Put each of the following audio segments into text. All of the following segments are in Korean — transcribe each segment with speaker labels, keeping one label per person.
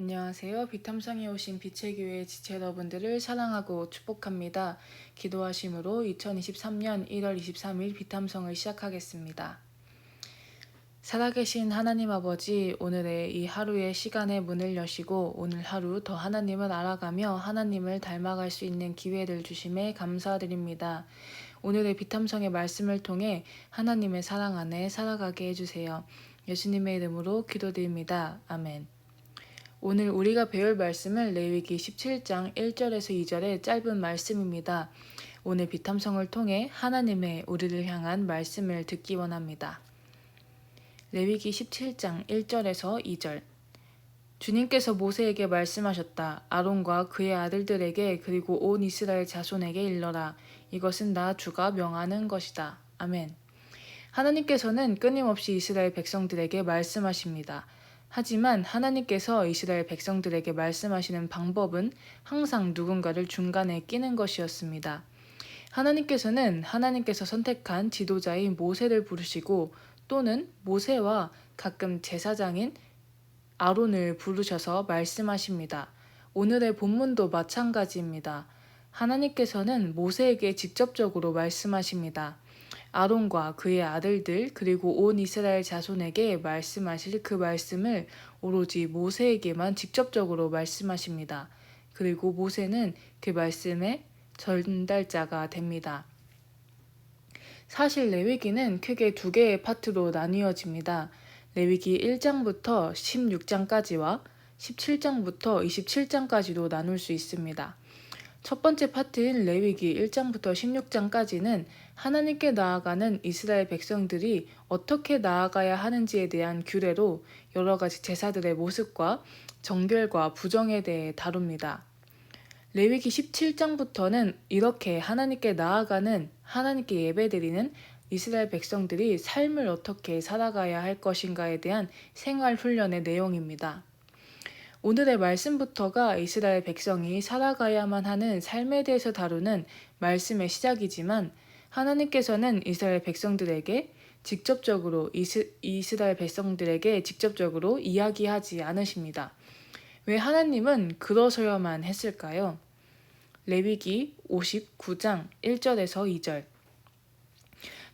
Speaker 1: 안녕하세요. 비탐성에 오신 빛의 교회 지체 여러분들을 사랑하고 축복합니다. 기도하심으로 2023년 1월 23일 비탐성을 시작하겠습니다. 살아계신 하나님 아버지, 오늘의 이 하루의 시간의 문을 여시고 오늘 하루 더 하나님을 알아가며 하나님을 닮아갈 수 있는 기회를 주심에 감사드립니다. 오늘의 비탐성의 말씀을 통해 하나님의 사랑 안에 살아가게 해주세요. 예수님의 이름으로 기도드립니다. 아멘. 오늘 우리가 배울 말씀은 레위기 17장 1절에서 2절의 짧은 말씀입니다. 오늘 비탐성을 통해 하나님의 우리를 향한 말씀을 듣기 원합니다. 레위기 17장 1절에서 2절. 주님께서 모세에게 말씀하셨다. 아론과 그의 아들들에게 그리고 온 이스라엘 자손에게 일러라. 이것은 나 주가 명하는 것이다. 아멘. 하나님께서는 끊임없이 이스라엘 백성들에게 말씀하십니다. 하지만 하나님께서 이스라엘 백성들에게 말씀하시는 방법은 항상 누군가를 중간에 끼는 것이었습니다. 하나님께서는 하나님께서 선택한 지도자인 모세를 부르시고 또는 모세와 가끔 제사장인 아론을 부르셔서 말씀하십니다. 오늘의 본문도 마찬가지입니다. 하나님께서는 모세에게 직접적으로 말씀하십니다. 아론과 그의 아들들 그리고 온 이스라엘 자손에게 말씀하실 그 말씀을 오로지 모세에게만 직접적으로 말씀하십니다. 그리고 모세는 그 말씀의 전달자가 됩니다. 사실 레위기는 크게 두 개의 파트로 나뉘어집니다. 레위기 1장부터 16장까지와 17장부터 27장까지도 나눌 수 있습니다. 첫 번째 파트인 레위기 1장부터 16장까지는 하나님께 나아가는 이스라엘 백성들이 어떻게 나아가야 하는지에 대한 규례로 여러 가지 제사들의 모습과 정결과 부정에 대해 다룹니다. 레위기 17장부터는 이렇게 하나님께 나아가는, 하나님께 예배드리는 이스라엘 백성들이 삶을 어떻게 살아가야 할 것인가에 대한 생활 훈련의 내용입니다. 오늘의 말씀부터가 이스라엘 백성이 살아가야만 하는 삶에 대해서 다루는 말씀의 시작이지만 하나님께서는 이스라엘 백성들에게 직접적으로 이스라엘 백성들에게 직접적으로 이야기하지 않으십니다. 왜 하나님은 그러셔야만 했을까요? 레위기 59장 1절에서 2절.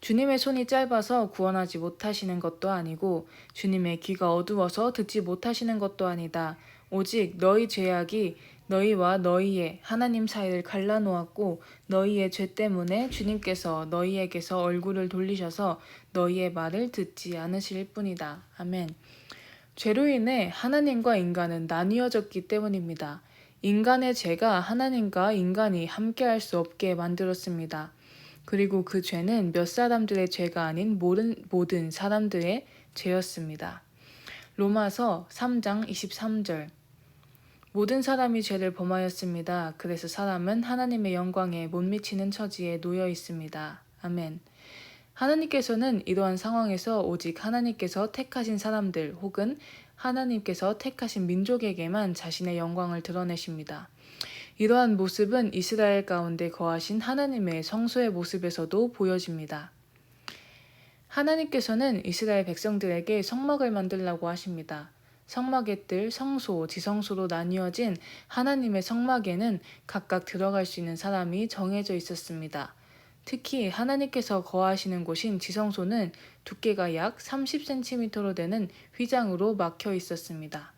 Speaker 1: 주님의 손이 짧아서 구원하지 못하시는 것도 아니고 주님의 귀가 어두워서 듣지 못하시는 것도 아니다. 오직 너희 죄악이 너희와 너희의 하나님 사이를 갈라놓았고 너희의 죄 때문에 주님께서 너희에게서 얼굴을 돌리셔서 너희의 말을 듣지 않으실 뿐이다. 아멘. 죄로 인해 하나님과 인간은 나뉘어졌기 때문입니다. 인간의 죄가 하나님과 인간이 함께할 수 없게 만들었습니다. 그리고 그 죄는 몇 사람들의 죄가 아닌 모든 사람들의 죄였습니다. 로마서 3장 23절. 모든 사람이 죄를 범하였습니다. 그래서 사람은 하나님의 영광에 못 미치는 처지에 놓여 있습니다. 아멘. 하나님께서는 이러한 상황에서 오직 하나님께서 택하신 사람들 혹은 하나님께서 택하신 민족에게만 자신의 영광을 드러내십니다. 이러한 모습은 이스라엘 가운데 거하신 하나님의 성소의 모습에서도 보여집니다. 하나님께서는 이스라엘 백성들에게 성막을 만들라고 하십니다. 성막의 뜰, 성소, 지성소로 나뉘어진 하나님의 성막에는 각각 들어갈 수 있는 사람이 정해져 있었습니다. 특히 하나님께서 거하시는 곳인 지성소는 두께가 약 30cm로 되는 휘장으로 막혀 있었습니다.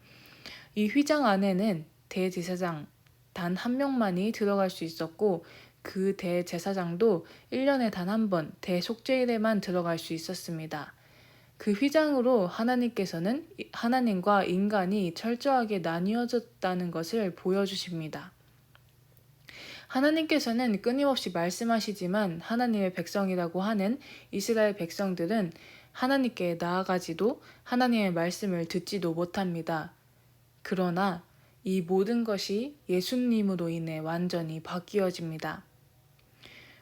Speaker 1: 이 휘장 안에는 대제사장 단 한 명만이 들어갈 수 있었고 그 대제사장도 1년에 단 한 번 대속죄일에만 들어갈 수 있었습니다. 그 휘장으로 하나님께서는 하나님과 인간이 철저하게 나뉘어졌다는 것을 보여주십니다. 하나님께서는 끊임없이 말씀하시지만 하나님의 백성이라고 하는 이스라엘 백성들은 하나님께 나아가지도 하나님의 말씀을 듣지도 못합니다. 그러나 이 모든 것이 예수님으로 인해 완전히 바뀌어집니다.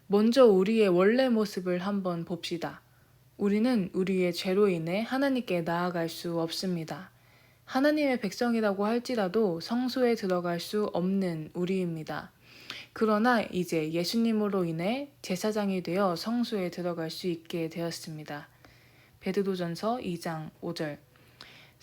Speaker 1: 먼저 우리의 원래 모습을 한번 봅시다. 우리는 우리의 죄로 인해 하나님께 나아갈 수 없습니다. 하나님의 백성이라고 할지라도 성소에 들어갈 수 없는 우리입니다. 그러나 이제 예수님으로 인해 제사장이 되어 성소에 들어갈 수 있게 되었습니다. 베드로전서 2장 5절.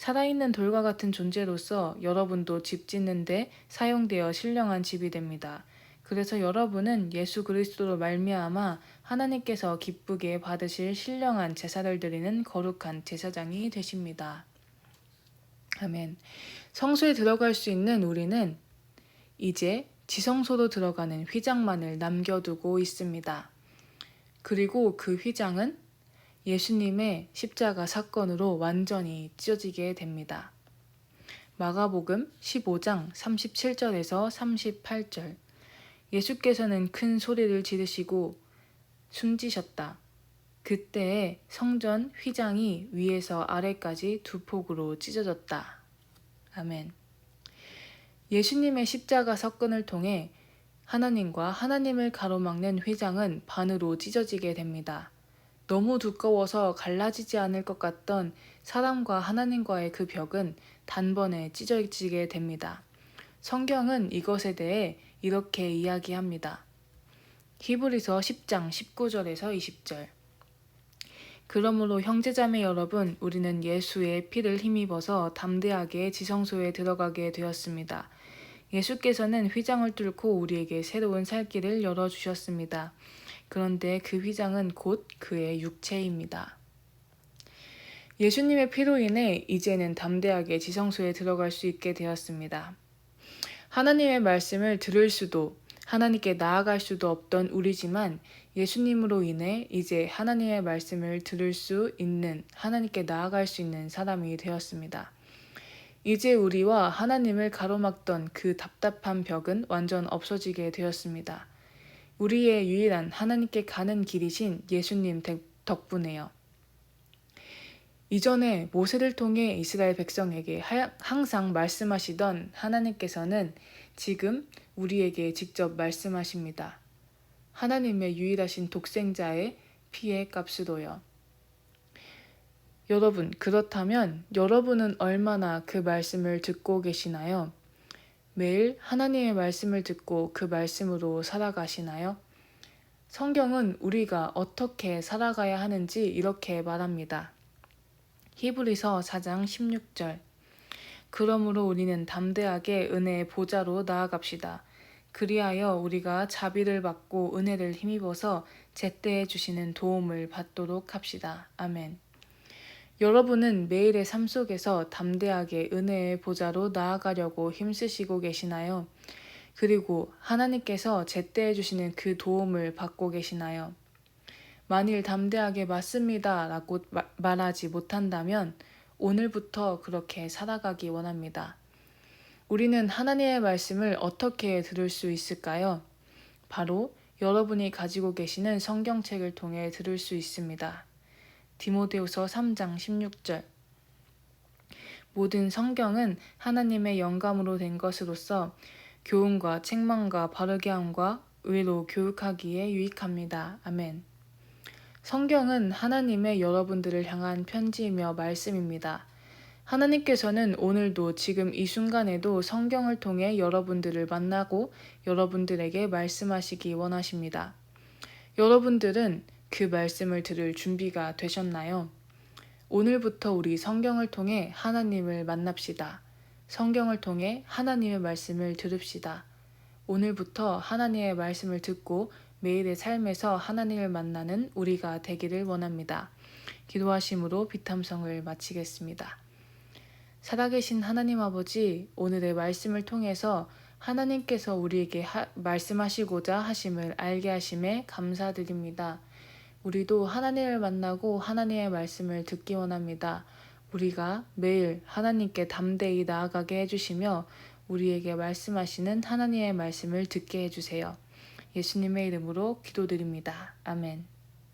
Speaker 1: 살아있는 돌과 같은 존재로서 여러분도 집 짓는데 사용되어 신령한 집이 됩니다. 그래서 여러분은 예수 그리스도로 말미암아 하나님께서 기쁘게 받으실 신령한 제사를 드리는 거룩한 제사장이 되십니다. 아멘. 성소에 들어갈 수 있는 우리는 이제 지성소로 들어가는 휘장만을 남겨두고 있습니다. 그리고 그 휘장은 예수님의 십자가 사건으로 완전히 찢어지게 됩니다. 마가복음 15장 37절에서 38절. 예수께서는 큰 소리를 지르시고 숨지셨다. 그때에 성전 휘장이 위에서 아래까지 두 폭으로 찢어졌다. 아멘. 예수님의 십자가 사건을 통해 하나님과 하나님을 가로막는 휘장은 반으로 찢어지게 됩니다. 너무 두꺼워서 갈라지지 않을 것 같던 사람과 하나님과의 그 벽은 단번에 찢어지게 됩니다. 성경은 이것에 대해 이렇게 이야기합니다. 히브리서 10장 19절에서 20절. 그러므로 형제자매 여러분, 우리는 예수의 피를 힘입어서 담대하게 지성소에 들어가게 되었습니다. 예수께서는 휘장을 뚫고 우리에게 새로운 살 길을 열어주셨습니다. 그런데 그 휘장은 곧 그의 육체입니다. 예수님의 피로 인해 이제는 담대하게 지성소에 들어갈 수 있게 되었습니다. 하나님의 말씀을 들을 수도 하나님께 나아갈 수도 없던 우리지만 예수님으로 인해 이제 하나님의 말씀을 들을 수 있는, 하나님께 나아갈 수 있는 사람이 되었습니다. 이제 우리와 하나님을 가로막던 그 답답한 벽은 완전 없어지게 되었습니다. 우리의 유일한 하나님께 가는 길이신 예수님 덕분에요. 이전에 모세를 통해 이스라엘 백성에게 항상 말씀하시던 하나님께서는 지금 우리에게 직접 말씀하십니다. 하나님의 유일하신 독생자의 피의 값으로요. 여러분, 그렇다면 여러분은 얼마나 그 말씀을 듣고 계시나요? 매일 하나님의 말씀을 듣고 그 말씀으로 살아가시나요? 성경은 우리가 어떻게 살아가야 하는지 이렇게 말합니다. 히브리서 4장 16절. 그러므로 우리는 담대하게 은혜의 보좌로 나아갑시다. 그리하여 우리가 자비를 받고 은혜를 힘입어서 제때에 주시는 도움을 받도록 합시다. 아멘. 여러분은 매일의 삶 속에서 담대하게 은혜의 보좌로 나아가려고 힘쓰시고 계시나요? 그리고 하나님께서 제때해 주시는 그 도움을 받고 계시나요? 만일 담대하게 맞습니다 라고 말하지 못한다면 오늘부터 그렇게 살아가기 원합니다. 우리는 하나님의 말씀을 어떻게 들을 수 있을까요? 바로 여러분이 가지고 계시는 성경책을 통해 들을 수 있습니다. 디모데후서 3장 16절. 모든 성경은 하나님의 영감으로 된 것으로서 교훈과 책망과 바르게 함과 의로 교육하기에 유익합니다. 아멘. 성경은 하나님의 여러분들을 향한 편지이며 말씀입니다. 하나님께서는 오늘도 지금 이 순간에도 성경을 통해 여러분들을 만나고 여러분들에게 말씀하시기 원하십니다. 여러분들은 그 말씀을 들을 준비가 되셨나요? 오늘부터 우리 성경을 통해 하나님을 만납시다. 성경을 통해 하나님의 말씀을 들읍시다. 오늘부터 하나님의 말씀을 듣고 매일의 삶에서 하나님을 만나는 우리가 되기를 원합니다. 기도하심으로 비탐성을 마치겠습니다. 살아계신 하나님 아버지, 오늘의 말씀을 통해서 하나님께서 우리에게 말씀하시고자 하심을 알게 하심에 감사드립니다. 우리도 하나님을 만나고 하나님의 말씀을 듣기 원합니다. 우리가 매일 하나님께 담대히 나아가게 해주시며 우리에게 말씀하시는 하나님의 말씀을 듣게 해주세요. 예수님의 이름으로 기도드립니다. 아멘.